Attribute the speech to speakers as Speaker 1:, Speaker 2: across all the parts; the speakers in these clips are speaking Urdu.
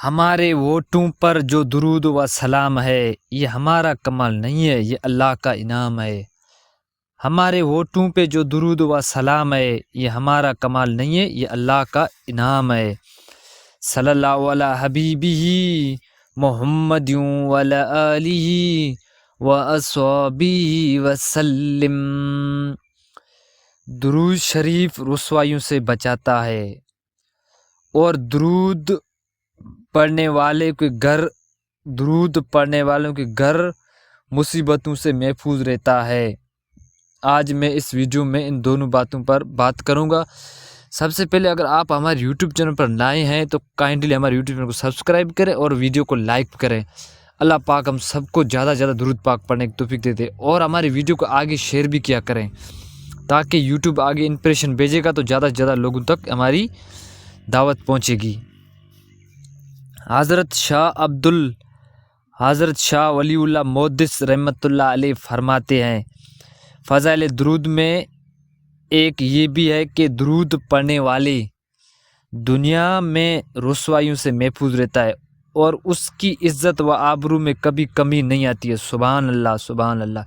Speaker 1: ہمارے ووٹوں پر جو درود و سلام ہے یہ ہمارا کمال نہیں ہے، یہ اللہ کا انعام ہے۔ ہمارے ووٹوں پہ جو درود و سلام ہے یہ ہمارا کمال نہیں ہے، یہ اللہ کا انعام ہے۔ صلی اللہ علی حبیبہ محمد وعلی آلہ واصحابہ وسلم۔ درود شریف رسوائیوں سے بچاتا ہے اور درود پڑھنے والوں کے گھر مصیبتوں سے محفوظ رہتا ہے۔ آج میں اس ویڈیو میں ان دونوں باتوں پر بات کروں گا۔ سب سے پہلے اگر آپ ہمارے یوٹیوب چینل پر نئے ہیں تو کائنڈلی ہمارے یوٹیوب چینل کو سبسکرائب کریں اور ویڈیو کو لائک کریں۔ اللہ پاک ہم سب کو زیادہ سے زیادہ درود پاک پڑھنے کی توفیق دے دے، اور ہماری ویڈیو کو آگے شیئر بھی کیا کریں تاکہ یوٹیوب آگے امپریشن بھیجے گا تو زیادہ سے زیادہ لوگوں تک ہماری دعوت پہنچے گی۔ حضرت شاہ ولی اللہ محدث رحمۃ اللہ علیہ فرماتے ہیں، فضائل درود میں ایک یہ بھی ہے کہ درود پڑھنے والے دنیا میں رسوائیوں سے محفوظ رہتا ہے اور اس کی عزت و آبرو میں کبھی کمی نہیں آتی ہے۔ سبحان اللہ، سبحان اللہ،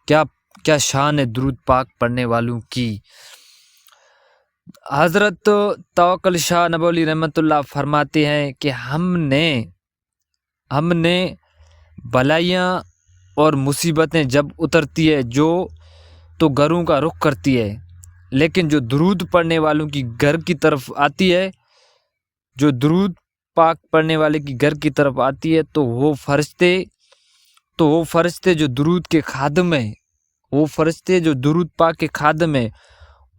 Speaker 1: کیا شان ہے درود پاک پڑھنے والوں کی۔ حضرت توکل شاہ نبوی رحمۃ اللہ فرماتے ہیں کہ ہم نے بلائیاں اور مصیبتیں جب اترتی ہے تو گھروں کا رخ کرتی ہے، لیکن جو درود پڑھنے والوں کی گھر کی طرف آتی ہے، جو درود پاک پڑھنے والے کی گھر کی طرف آتی ہے تو وہ فرشتے جو درود کے خادم ہیں، وہ فرشتے جو درود پاک کے خادم ہیں،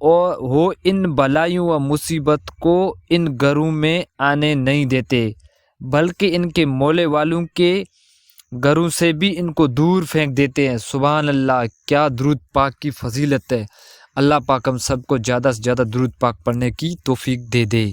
Speaker 1: اور وہ ان بلائیوں و مصیبت کو ان گھروں میں آنے نہیں دیتے، بلکہ ان کے مولے والوں کے گھروں سے بھی ان کو دور پھینک دیتے ہیں۔ سبحان اللہ، کیا درود پاک کی فضیلت ہے۔ اللہ پاک ہم سب کو زیادہ سے زیادہ درود پاک پڑھنے کی توفیق دے دے۔